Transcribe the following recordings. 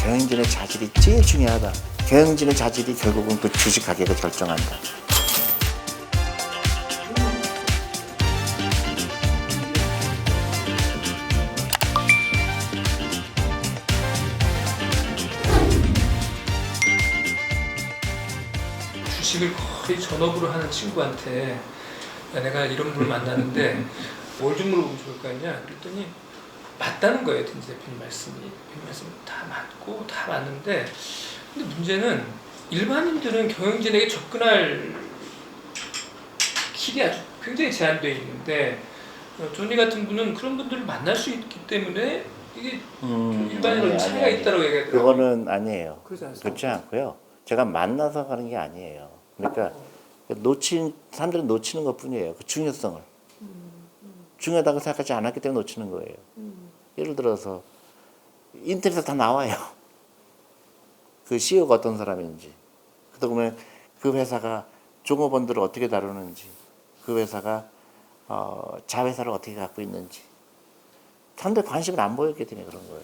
경영진의 자질이 제일 중요하다. 경영진의 자질이 결국은 그 주식 가격을 결정한다. 주식을 거의 전업으로 하는 친구한테 야, 내가 이런 분을 만나는데 뭘 좀 물어보면 좋을까 했냐 그랬더니 맞다는 거예요. 딘지 대표님 말씀이. 대표님 말씀이 다 맞고 다 맞는데 근데 문제는 일반인들은 경영진에게 접근할 길이 아주 굉장히 제한되어 있는데 조니 같은 분은 그런 분들을 만날 수 있기 때문에 이게 일반인으로 차이가 있다고 얘기하더라고요. 그거는 아니에요. 그렇지 않습니까? 그렇지 않고요. 제가 만나서 가는 게 아니에요. 그러니까 사람들이 놓치는 것뿐이에요. 그 중요성을. 중요하다고 생각하지 않았기 때문에 놓치는 거예요. 예를 들어서 인터넷에 다 나와요. 그 CEO가 어떤 사람인지, 그다음에 그 회사가 종업원들을 어떻게 다루는지, 그 회사가 자회사를 어떻게 갖고 있는지. 사람들 관심을 안 보였기 때문에 그런 거예요.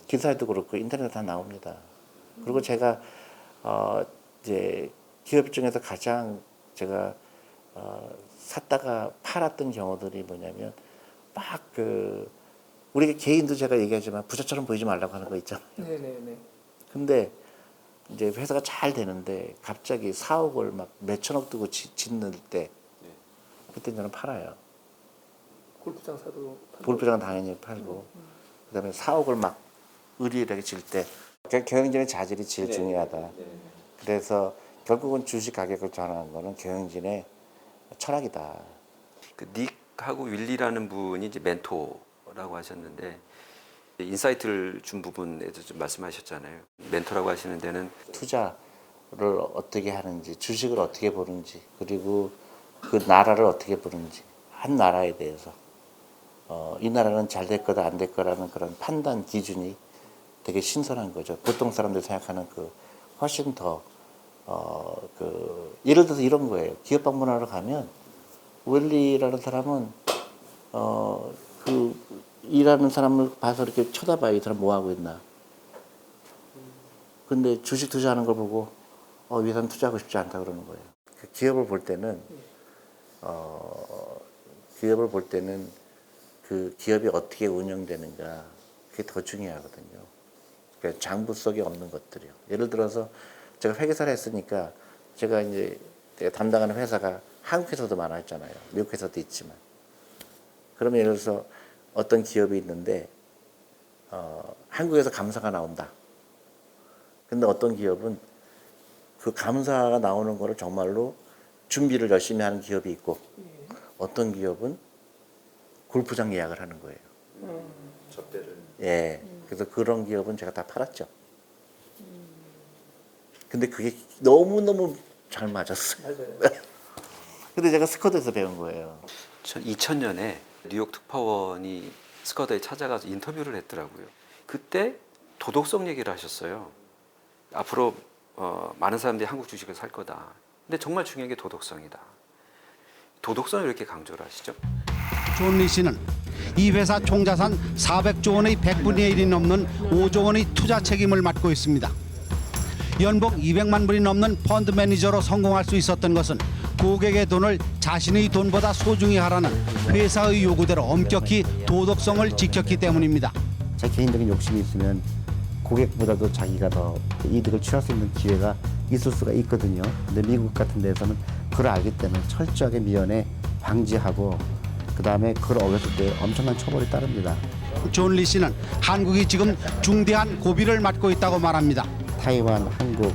기사에도 그렇고 인터넷에 다 나옵니다. 그리고 제가 이제 기업 중에서 가장 제가 샀다가 팔았던 경우들이 뭐냐면 막 우리 개인도 제가 얘기하지만 부자처럼 보이지 말라고 하는 거 있잖아요. 네네네. 근데 이제 회사가 잘 되는데 갑자기 사옥을 막 몇천억 두고 짓는 때 그때 저는 팔아요. 골프장 사도 골프장은 당연히 팔고 그다음에 사옥을 막 의리하게 질 때 경영진의 자질이 제일 중요하다. 그래서 결국은 주식 가격을 전하는 거는 경영진의 철학이다. 그 닉하고 윌리라는 분이 이제 멘토라고 하셨는데 인사이트를 준 부분에서 좀 말씀하셨잖아요. 멘토라고 하시는 데는 투자를 어떻게 하는지, 주식을 어떻게 보는지, 그리고 그 나라를 어떻게 보는지, 한 나라에 대해서 이 나라는 잘 될 거다 안 될 거라는 그런 판단 기준이 되게 신선한 거죠. 보통 사람들이 생각하는 훨씬 더 예를 들어서 이런 거예요. 기업 방문하러 가면 웰리라는 사람은 일하는 사람을 봐서 이렇게 쳐다봐요. 이 사람 뭐 하고 있나. 근데 주식 투자하는 걸 보고 이 사람 투자하고 싶지 않다 그러는 거예요. 기업을 볼 때는 그 기업이 어떻게 운영되는가 그게 더 중요하거든요. 그러니까 장부 속에 없는 것들이요. 예를 들어서 제가 회계사를 했으니까 제가 이제 담당하는 회사가 한국 회사도 많았잖아요. 미국 회사도 있지만. 그러면 예를 들어서 어떤 기업이 있는데 한국에서 감사가 나온다. 근데 어떤 기업은 그 감사가 나오는 거를 정말로 준비를 열심히 하는 기업이 있고 어떤 기업은 골프장 예약을 하는 거예요. 접대를. 예. 그래서 그런 기업은 제가 다 팔았죠. 근데 그게 너무너무 잘 맞았어요. 맞아요. 근데 제가 스쿼드에서 배운 거예요. 2000년에 뉴욕 특파원이 스쿼드에 찾아가서 인터뷰를 했더라고요. 그때 도덕성 얘기를 하셨어요. 앞으로 많은 사람들이 한국 주식을 살 거다. 근데 정말 중요한 게 도덕성이다. 도덕성을 이렇게 강조를 하시죠. 존 리 씨는 이 회사 총자산 400조 원의 100분의 1이 넘는 5조 원의 투자 책임을 맡고 있습니다. 연봉 200만 불이 넘는 펀드 매니저로 성공할 수 있었던 것은 고객의 돈을 자신의 돈보다 소중히 하라는 회사의 요구대로 엄격히 도덕성을 지켰기 때문입니다. 제 개인적인 욕심이 있으면 고객보다도 자기가 더 이득을 취할 수 있는 기회가 있을 수가 있거든요. 근데 미국 같은 데서는 그걸 알기 때문에 철저하게 미연에 방지하고 그다음에 그걸 어겼을 때 엄청난 처벌이 따릅니다. 존 리 씨는 한국이 지금 중대한 고비를 맞고 있다고 말합니다. 타이완, 한국,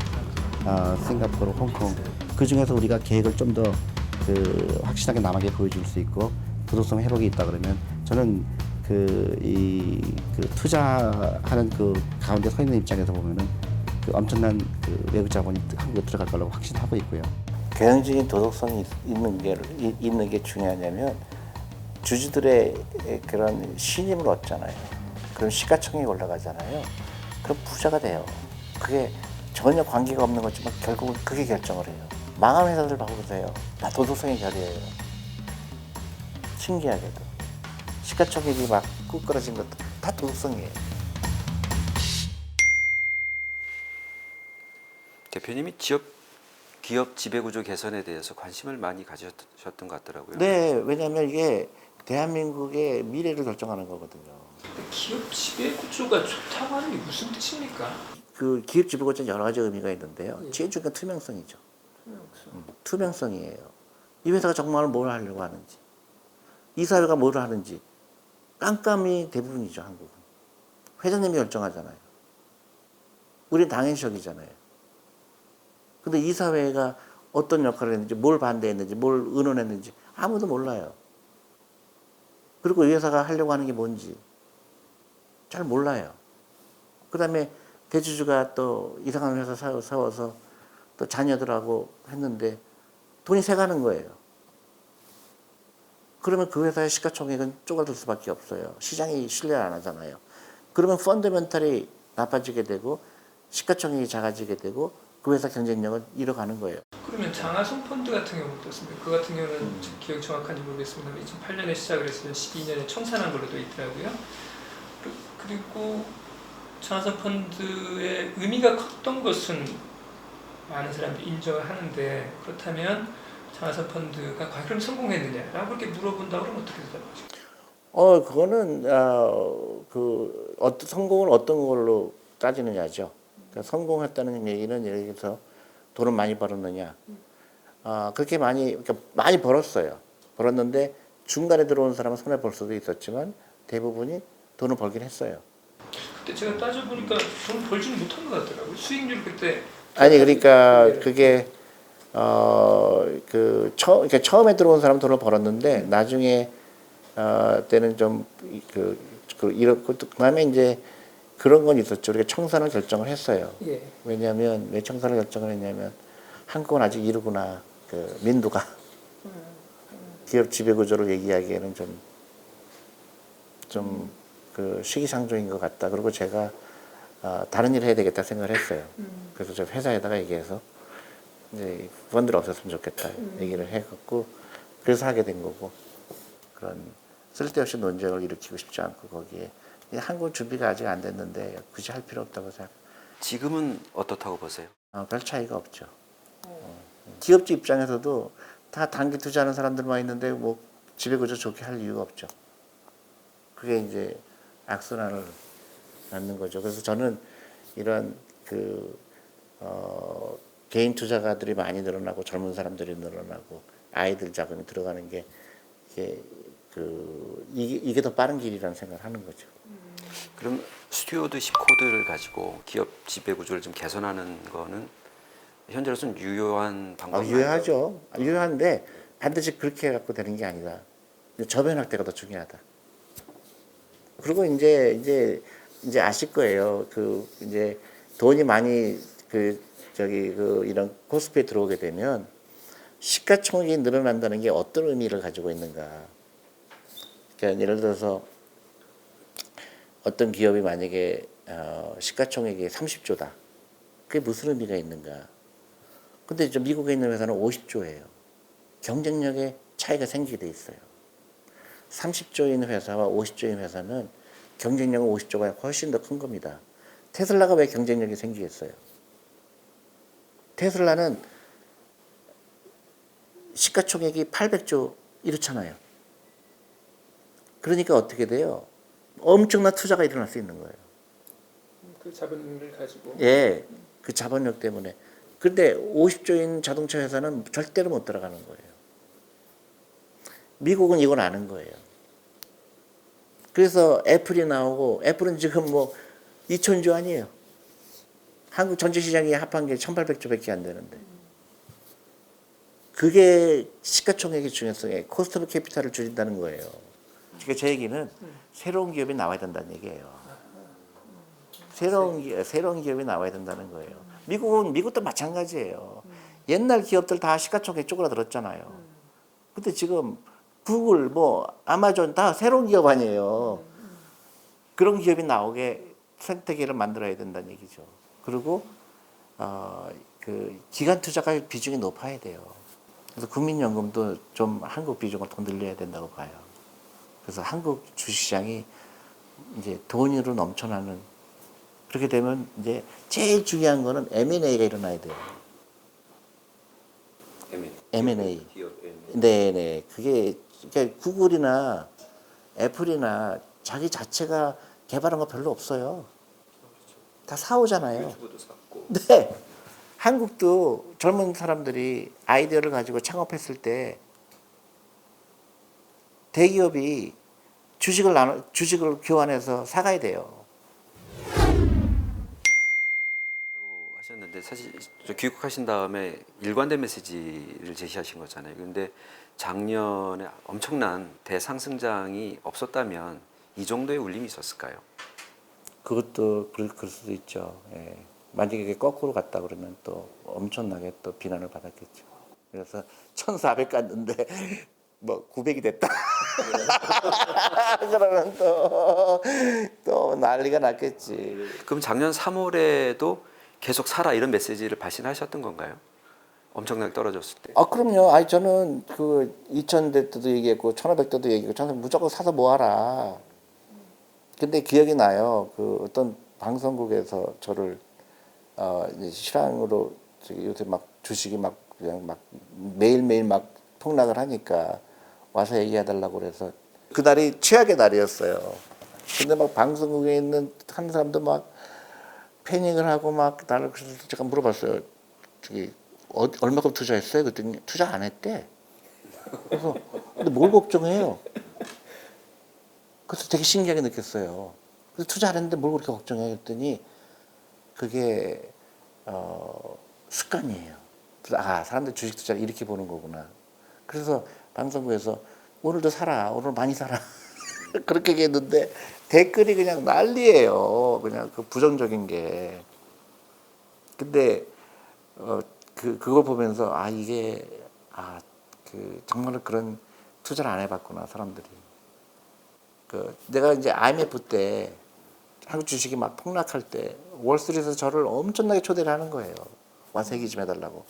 싱가포르, 홍콩 그 중에서 우리가 계획을 좀 더 확실하게 남에게 보여줄 수 있고 도덕성 회복이 있다 그러면 저는 투자하는 가운데 서 있는 입장에서 보면은 엄청난 외국 자본이 한국에 들어갈 거라고 확신하고 있고요. 경영적인 도덕성이 있는 게 중요하냐면 주주들의 그런 신임을 얻잖아요. 그럼 시가총액이 올라가잖아요. 그럼 부자가 돼요. 그게 전혀 관계가 없는 거지만 결국은 그게 결정을 해요. 망한 회사들 봐보세요. 다 도덕성의 결이에요. 신기하게도. 시가총액이 막 꾸꾸러진 것도 다 도덕성이에요. 대표님이 기업 지배구조 개선에 대해서 관심을 많이 가지셨던 것 같더라고요. 네, 왜냐하면 이게 대한민국의 미래를 결정하는 거거든요. 기업 지배 구조가 좋다고 하는 게 무슨 뜻입니까? 그 기업 지배구조는 여러 가지 의미가 있는데요. 예. 제일 중요한 투명성이죠. 투명성이에요. 이 회사가 정말 뭘 하려고 하는지, 이 사회가 뭘 하는지 깜깜이 대부분이죠. 한국은 회장님이 결정하잖아요. 우린 당연시적이잖아요. 근데 이 사회가 어떤 역할을 했는지, 뭘 반대했는지, 뭘 의논했는지 아무도 몰라요. 그리고 이 회사가 하려고 하는 게 뭔지 잘 몰라요. 그 다음에 대주주가 또 이상한 회사 세워서 또 자녀들하고 했는데 돈이 새가는 거예요. 그러면 그 회사의 시가총액은 쪼그라들 수밖에 없어요. 시장이 신뢰를 안 하잖아요. 그러면 펀더멘탈이 나빠지게 되고 시가총액이 작아지게 되고 그 회사 경쟁력은 잃어가는 거예요. 그러면 장하성 펀드 같은 경우는 어떻습니까? 그 같은 경우는 기억이 정확한지 모르겠습니다. 2008년에 시작을 해서 12년에 청산한 걸로 되어 있더라고요. 그리고 장하성 펀드의 의미가 컸던 것은 많은 사람들이 인정을 하는데, 그렇다면 장하성 펀드가 과연 그럼 성공했느냐라고 그렇게 물어본다고 그러면 어떻게 대답하실까요? 그거는 성공을 어떤 걸로 따지느냐죠. 그러니까 성공했다는 얘기는 예를 들어서 돈을 많이 벌었느냐. 그렇게 그러니까 많이 벌었어요. 벌었는데 중간에 들어온 사람은 손해 볼 수도 있었지만 대부분이 돈을 벌긴 했어요. 그때 제가 따져보니까 돈을 벌지는 못한 것 같더라고요. 수익률 그때. 아니 그러니까 그게 그러니까 처음에 들어온 사람은 돈을 벌었는데 나중에 때는 좀 이렇고 그다음에 이제 그런 건 있었죠. 우리가 청산을 결정을 했어요. 예. 왜냐하면 왜 청산을 결정을 했냐면 한국은 아직 이르구나. 그 민두가 기업 지배 구조를 얘기하기에는 좀 그 시기상조인 것 같다. 그리고 제가 다른 일을 해야 되겠다 생각을 했어요. 그래서 저 회사에다가 얘기해서 이제 펀드를 없었으면 좋겠다 얘기를 해갖고 그래서 하게 된 거고, 그런 쓸데없이 논쟁을 일으키고 싶지 않고 거기에 한국 준비가 아직 안 됐는데 굳이 할 필요 없다고 생각. 지금은 어떻다고 보세요? 별 차이가 없죠. 기업주 입장에서도 다 단기 투자하는 사람들만 있는데 뭐 지배구조 좋게 할 이유가 없죠. 그게 이제 악순환을 낳는 거죠. 그래서 저는 이런 개인 투자가들이 많이 늘어나고 젊은 사람들이 늘어나고 아이들 자금이 들어가는 게 이게 더 빠른 길이라는 생각을 하는 거죠. 그럼 스튜어드십 코드를 가지고 기업 지배 구조를 좀 개선하는 거는 현재로서는 유효한 방법이 유효하죠. 유효한데 반드시 그렇게 해갖고 되는 게 아니라 저변할 때가 더 중요하다. 그리고 이제 아실 거예요. 이제 돈이 많이 이런 코스피에 들어오게 되면 시가총액이 늘어난다는 게 어떤 의미를 가지고 있는가. 그러니까 예를 들어서 어떤 기업이 만약에 시가총액이 30조다. 그게 무슨 의미가 있는가. 근데 미국에 있는 회사는 50조예요. 경쟁력에 차이가 생기게 돼 있어요. 30조인 회사와 50조인 회사는 경쟁력은 50조가 훨씬 더 큰 겁니다. 테슬라가 왜 경쟁력이 생기겠어요? 테슬라는 시가총액이 800조 이렇잖아요. 그러니까 어떻게 돼요? 엄청난 투자가 일어날 수 있는 거예요. 그 자본을 가지고. 예, 그 자본력 때문에. 그런데 50조인 자동차 회사는 절대로 못 들어가는 거예요. 미국은 이걸 아는 거예요. 그래서 애플이 나오고, 애플은 지금 뭐 2,000조 아니에요. 한국 전체 시장이 합한 게 1,800조밖에 안 되는데. 그게 시가총액의 중요성에 코스트 오브 캐피탈을 줄인다는 거예요. 그러니까 제 얘기는 새로운 기업이 나와야 된다는 얘기예요. 새로운 기업이 나와야 된다는 거예요. 미국도 마찬가지예요. 옛날 기업들 다 시가총액 쪼그라들었잖아요. 근데 지금 구글, 아마존 다 새로운 기업 아니에요. 그런 기업이 나오게 생태계를 만들어야 된다는 얘기죠. 그리고 기관 투자가 비중이 높아야 돼요. 그래서 국민연금도 좀 한국 비중을 더 늘려야 된다고 봐요. 그래서 한국 주식시장이 이제 돈으로 넘쳐나는, 그렇게 되면 이제 제일 중요한 거는 M&A가 일어나야 돼요. M&A. 네네. 그게 그러니까 구글이나 애플이나 자기 자체가 개발한 거 별로 없어요. 다 사오잖아요. 유튜브도 샀고. 네. 한국도 젊은 사람들이 아이디어를 가지고 창업했을 때 대기업이 주식을 교환해서 사가야 돼요. 하셨는데 사실 귀국하신 다음에 일관된 메시지를 제시하신 거잖아요. 그런데 작년에 엄청난 대상승장이 없었다면 이 정도의 울림이 있었을까요? 그것도 그럴 수도 있죠. 예. 만약에 이게 거꾸로 갔다 그러면 또 엄청나게 또 비난을 받았겠죠. 그래서 1,400 갔는데 뭐 900이 됐다. 그러면 또 난리가 났겠지. 그럼 작년 3월에도 계속 사라 이런 메시지를 발신하셨던 건가요? 엄청나게 떨어졌을 때. 그럼요. 아니 저는 그 2,000대 때도 얘기했고 1,500대도 얘기했고 저는 무조건 사서 뭐하라. 근데 기억이 나요. 그 어떤 방송국에서 저를 이제 실황으로 요새 막 주식이 막 그냥 막 매일매일 막 폭락을 하니까 와서 얘기해달라고 그래서 그날이 최악의 날이었어요. 근데 막 방송국에 있는 한 사람도 막 패닉을 하고 막 나를 그래서 제가 물어봤어요. 저기 얼마큼 투자했어요? 그랬더니 투자 안 했대. 그래서 근데 뭘 걱정해요? 그래서 되게 신기하게 느꼈어요. 그래서 투자 안 했는데 뭘 그렇게 걱정해? 그랬더니 그게 습관이에요. 그래서 사람들 주식 투자를 이렇게 보는 거구나. 그래서 방송국에서 오늘도 사라, 오늘 많이 사라 그렇게 얘기했는데 댓글이 그냥 난리예요. 그냥 그 부정적인 게. 근데 그걸 보면서 이게 정말 그런 투자를 안 해봤구나 사람들이. 내가 이제 IMF 때 한국 주식이 막 폭락할 때 월스트리트에서 저를 엄청나게 초대를 하는 거예요. 와서 얘기 좀 해달라고.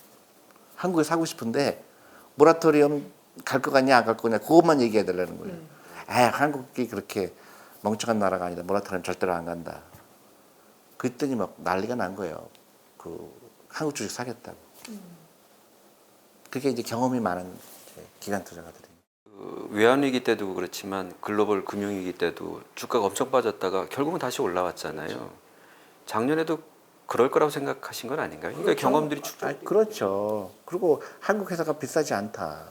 한국에 사고 싶은데 모라토리엄 갈 거 같냐 안 갈 거냐 그것만 얘기해 달라는 거예요. 한국이 그렇게 멍청한 나라가 아니다. 모라토리엄 절대로 안 간다. 그랬더니 막 난리가 난 거예요. 한국 주식 사겠다고. 그게 이제 경험이 많은 기관 투자가들이. 외환위기 때도 그렇지만 글로벌 금융위기 때도 주가가 엄청 빠졌다가 결국은 다시 올라왔잖아요. 작년에도 그럴 거라고 생각하신 건 아닌가요? 그러니까 그렇죠. 경험들이 축적. 그렇죠. 그리고 한국 회사가 비싸지 않다.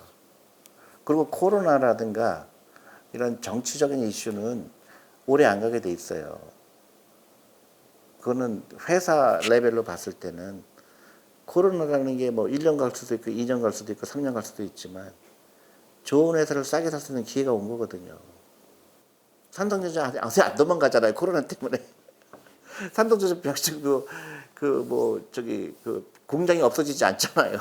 그리고 코로나라든가 이런 정치적인 이슈는 오래 안 가게 돼 있어요. 그거는 회사 레벨로 봤을 때는 코로나라는 게 뭐 1년 갈 수도 있고 2년 갈 수도 있고 3년 갈 수도 있지만 좋은 회사를 싸게 살 수 있는 기회가 온 거거든요. 삼성전자 아직 안 도망가잖아요. 코로나 때문에. 삼성전자 벽지도 공장이 없어지지 않잖아요.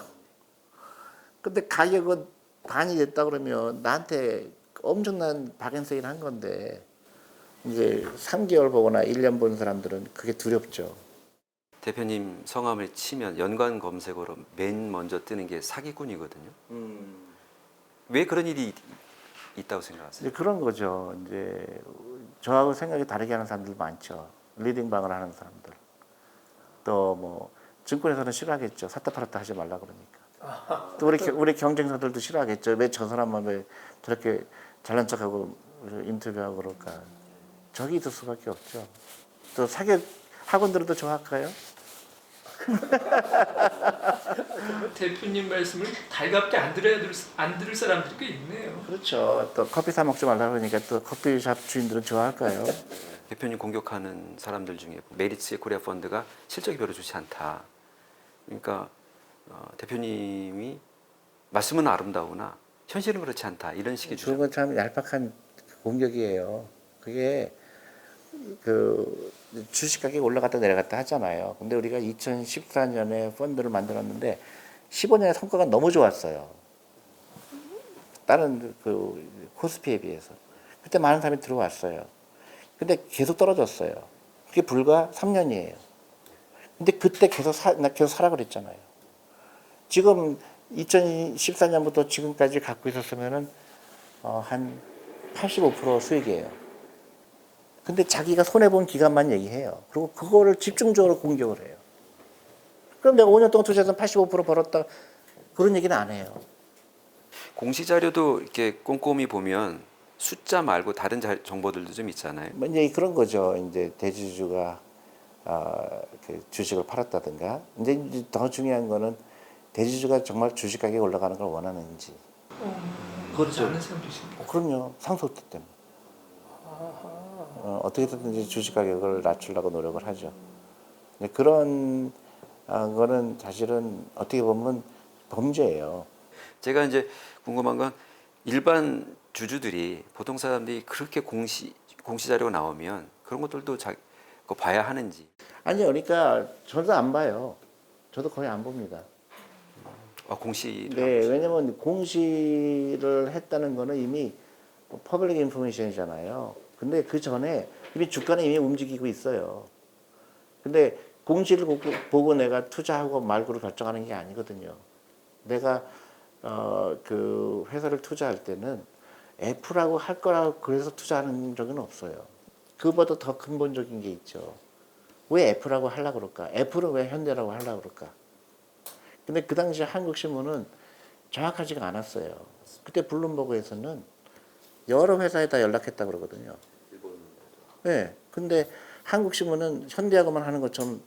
근데 가격은 반이 됐다 그러면 나한테 엄청난 박앤세일 한 건데 이제 3개월 보거나 1년 본 사람들은 그게 두렵죠. 대표님 성함을 치면 연관 검색어로 맨 먼저 뜨는 게 사기꾼이거든요. 왜 그런 일이 있다고 생각하세요? 이제 그런 거죠. 이제 저하고 생각이 다르게 하는 사람들 많죠. 리딩방을 하는 사람들. 또 뭐 증권에서는 싫어하겠죠. 샀다 팔았다 하지 말라 그러니까. 또 우리 경쟁사들도 싫어하겠죠. 왜 저 사람만 왜 저렇게 잘난 척하고 인터뷰하고 그럴까. 적이 있을 수밖에 없죠. 또 사격 학원들도 좋아할까요? 대표님 말씀을 달갑게 안 들을 사람들이 꽤 있네요. 그렇죠. 또 커피 사 먹지 말라 그러니까 또 커피숍 주인들은 좋아할까요? 대표님 공격하는 사람들 중에 메리츠 코리아 펀드가 실적이 별로 좋지 않다. 그러니까 대표님이 말씀은 아름다우나 현실은 그렇지 않다. 이런 식의 주장. 그건 참 얄팍한 공격이에요. 그게 주식 가격이 올라갔다 내려갔다 하잖아요. 근데 우리가 2014년에 펀드를 만들었는데 15년의 성과가 너무 좋았어요. 다른 코스피에 비해서. 그때 많은 사람이 들어왔어요. 근데 계속 떨어졌어요. 그게 불과 3년이에요. 근데 그때 계속 사라 그랬잖아요. 지금 2014년부터 지금까지 갖고 있었으면은 한 85% 수익이에요. 근데 자기가 손해본 기간만 얘기해요. 그리고 그거를 집중적으로 공격을 해요. 그럼 내가 5년 동안 투자해서 85% 벌었다. 그런 얘기는 안 해요. 공시 자료도 이렇게 꼼꼼히 보면 숫자 말고 다른 정보들도 좀 있잖아요. 뭐 이제 그런 거죠. 이제 대주주가 그 주식을 팔았다든가. 이제 더 중요한 거는 대주주가 정말 주식 가격이 올라가는 걸 원하는지. 그렇지 않은 사람도 있습니다. 그럼요. 상속기 때문에. 어떻게든지 주식 가격을 낮추려고 노력을 하죠. 근데 그런 거는 사실은 어떻게 보면 범죄예요. 제가 이제 궁금한 건 일반 주주들이 보통 사람들이 그렇게 공시 자료가 나오면 그런 것들도 그거 봐야 하는지. 아니요, 그러니까 저도 안 봐요. 저도 거의 안 봅니다. 공시. 네, 왜냐면 공시를 했다는 거는 이미 퍼블릭 인포메이션이잖아요. 근데 그 전에 이미 주가는 이미 움직이고 있어요. 근데 공시를 보고 내가 투자하고 말고를 결정하는 게 아니거든요. 내가 그 회사를 투자할 때는 F라고 할 거라고 그래서 투자하는 적은 없어요. 그보다 더 근본적인 게 있죠. 왜 F라고 하려고 그럴까? F는 왜 현대라고 하려고 그럴까? 근데 그 당시 한국신문은 정확하지가 않았어요. 그때 블룸버그에서는 여러 회사에다 연락했다 그러거든요. 네. 근데 한국신문은 현대하고만 하는 것처럼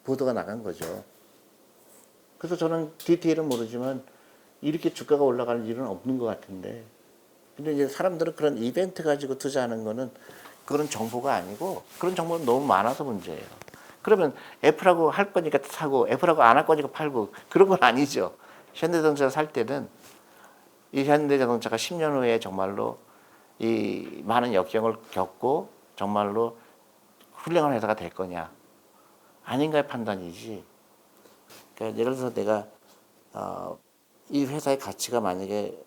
보도가 나간 거죠. 그래서 저는 디테일은 모르지만 이렇게 주가가 올라가는 일은 없는 것 같은데. 근데 이제 사람들은 그런 이벤트 가지고 투자하는 거는 그런 정보가 아니고 그런 정보는 너무 많아서 문제예요. 그러면 F라고 할 거니까 사고 F라고 안 할 거니까 팔고 그런 건 아니죠. 현대자동차 살 때는 이 현대자동차가 10년 후에 정말로 이 많은 역경을 겪고 정말로 훌륭한 회사가 될 거냐 아닌가의 판단이지. 그러니까 예를 들어서 내가 이 회사의 가치가 만약에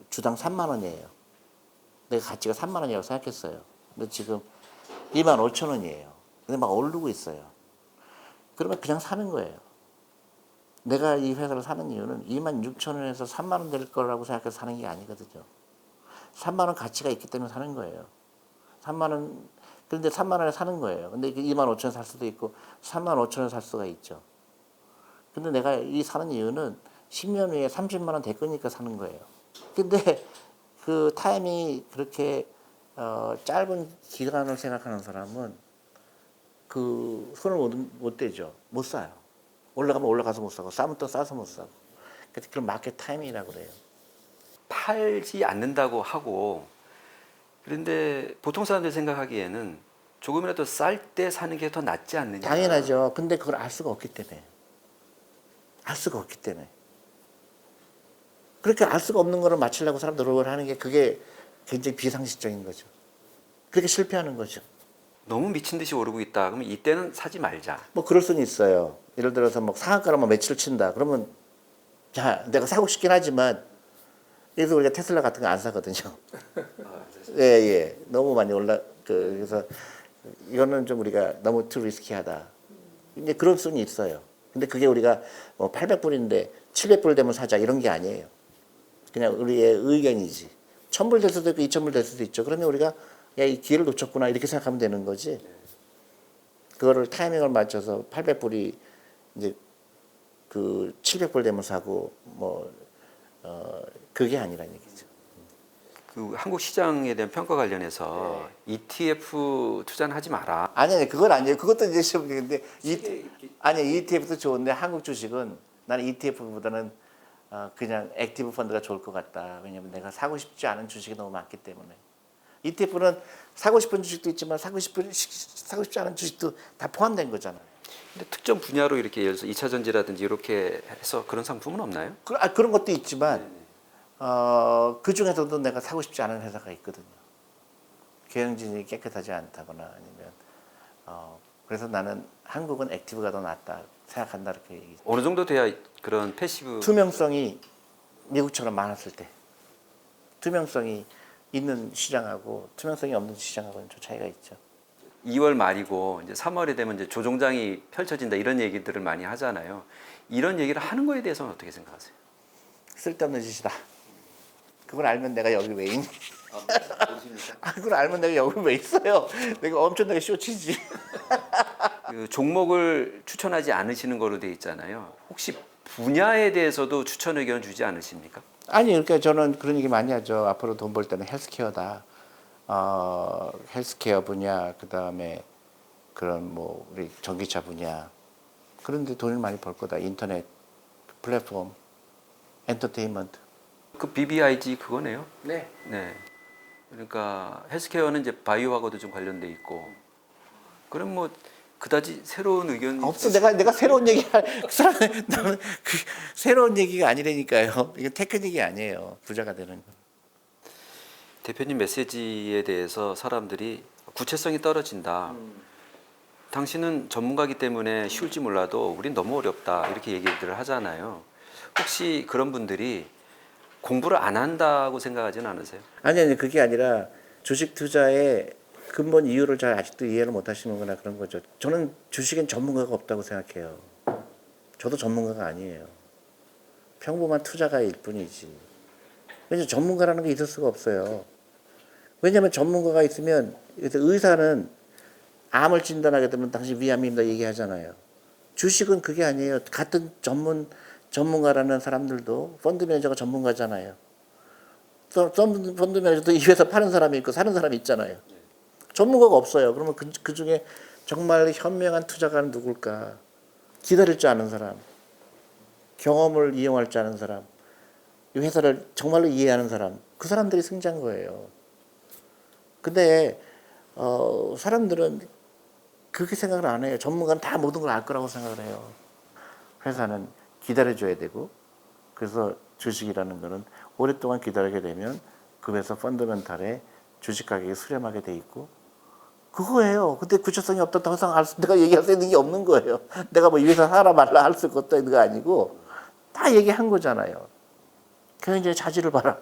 주당 3만 원이에요. 내가 가치가 3만 원이라고 생각했어요. 근데 지금 2만 5천 원이에요. 근데 막 오르고 있어요. 그러면 그냥 사는 거예요. 내가 이 회사를 사는 이유는 2만 6천 원에서 3만 원 될 거라고 생각해서 사는 게 아니거든요. 3만 원 가치가 있기 때문에 사는 거예요. 3만 원, 그런데 3만 원에 사는 거예요. 근데 2만 5천 원 살 수도 있고 3만 5천 원 살 수가 있죠. 근데 내가 이 사는 이유는 10년 후에 30만 원 될 거니까 사는 거예요. 근데 그 타임이 그렇게 짧은 기간을 생각하는 사람은 그 손을 못 대죠. 못 사요. 올라가면 올라가서 못 사고 싸면 또 싸서 못 사고. 그래서 그런 마켓 타이밍이라고 그래요. 팔지 않는다고 하고 그런데 보통 사람들이 생각하기에는 조금이라도 쌀 때 사는 게 더 낫지 않느냐. 당연하죠. 근데 그걸 알 수가 없기 때문에. 알 수가 없기 때문에. 그렇게 알 수가 없는 거를 맞추려고 사람들 노력을 하는 게 그게 굉장히 비상식적인 거죠. 그렇게 실패하는 거죠. 너무 미친 듯이 오르고 있다. 그러면 이때는 사지 말자. 뭐 그럴 수는 있어요. 예를 들어서 뭐 상한가로 뭐 매출을 친다. 그러면 자 내가 사고 싶긴 하지만 그래서 우리가 테슬라 같은 거 안 사거든요. 예, 예. 너무 많이 그래서 이거는 좀 우리가 너무 too 리스키하다. 이제 그럴 수는 있어요. 근데 그게 우리가 뭐 800불인데 700불 되면 사자 이런 게 아니에요. 그냥 우리의 의견이지. 1000불 될 수도 있고 2000불 될 수도 있죠. 그러면 우리가 야, 이 기회를 놓쳤구나 이렇게 생각하면 되는 거지. 그거를 타이밍을 맞춰서 800불이 이제 그 700불 되면 사고 뭐 그게 아니라는 얘기죠. 그 한국 시장에 대한 평가 관련해서 ETF 투자는 하지 마라. 아니 그건 아니에요. 그것도 이제 시험인데 아니 ETF도 좋은데 한국 주식은 나는 ETF보다는 그냥 액티브 펀드가 좋을 것 같다. 왜냐면 내가 사고 싶지 않은 주식이 너무 많기 때문에. ETF는 사고 싶은 주식도 있지만 사고 싶지 않은 주식도 다 포함된 거잖아요. 근데 특정 분야로 이렇게 예를 들어서 2차 전지라든지 이렇게 해서 그런 상품은 없나요? 그런 것도 있지만 그 중에서도 내가 사고 싶지 않은 회사가 있거든요. 경영진이 깨끗하지 않다거나 아니면 그래서 나는 한국은 액티브가 더 낫다 생각한다 이렇게 얘기죠. 어느 정도 돼야 그런 패시브 투명성이 미국처럼 많았을 때 투명성이 있는 시장하고 투명성이 없는 시장하고는 좀 차이가 있죠. 2월 말이고 이제 3월에 되면 이제 조종장이 펼쳐진다 이런 얘기들을 많이 하잖아요. 이런 얘기를 하는 거에 대해서는 어떻게 생각하세요? 쓸데없는 짓이다. 그걸 알면 내가 여기 왜 있니? 아십니까? 아, 그걸 알면 내가 여기 왜 있어요? 내가 엄청나게 쇼치지. 그 종목을 추천하지 않으시는 거로 돼 있잖아요. 혹시 분야에 대해서도 추천 의견 주지 않으십니까? 아니, 그러니까 저는 그런 얘기 많이 하죠. 앞으로 돈 벌 때는 헬스케어다. 헬스케어 분야, 그 다음에 그런 뭐 우리 전기차 분야. 그런데 돈을 많이 벌 거다. 인터넷 플랫폼, 엔터테인먼트. 그 BBIG 그거네요. 네. 네. 그러니까 헬스케어는 이제 바이오하고도 좀 관련돼 있고. 그럼 뭐 그다지 새로운 의견이 없어. 내가 새로운 얘기 그 사람 나는 그 새로운 얘기가 아니라니까요. 이게 테크닉이 아니에요. 부자가 되는 거. 대표님 메시지에 대해서 사람들이 구체성이 떨어진다. 당신은 전문가이기 때문에 쉬울지 몰라도 우린 너무 어렵다. 이렇게 얘기들을 하잖아요. 혹시 그런 분들이 공부를 안 한다고 생각하지는 않으세요? 아니 그게 아니라 주식 투자의 근본 이유를 잘 아직도 이해를 못 하시는구나 그런 거죠. 저는 주식엔 전문가가 없다고 생각해요. 저도 전문가가 아니에요. 평범한 투자가일 뿐이지. 왜냐면 전문가라는 게 있을 수가 없어요. 왜냐하면 전문가가 있으면 의사는 암을 진단하게 되면 당신 위암입니다 얘기하잖아요. 주식은 그게 아니에요. 같은 전문가라는 사람들도 펀드 매니저가 전문가잖아요. 펀드 매니저도 이 회사 파는 사람이 있고 사는 사람이 있잖아요. 전문가가 없어요. 그러면 그 중에 정말 현명한 투자가는 누굴까? 기다릴 줄 아는 사람, 경험을 이용할 줄 아는 사람, 이 회사를 정말로 이해하는 사람, 그 사람들이 승자인 거예요. 근데 사람들은 그렇게 생각을 안 해요. 전문가는 다 모든 걸 알 거라고 생각을 해요. 회사는 기다려줘야 되고, 그래서 주식이라는 거는 오랫동안 기다리게 되면 그 회사 펀더멘탈에 주식 가격이 수렴하게 돼 있고, 그거예요. 근데 구체성이 없다고 내가 얘기할 수 있는 게 없는 거예요. 내가 뭐 이 회사 사라 말라 할 수 있는 것도 아니고 다 얘기한 거잖아요. 경영진의 자질을 봐라.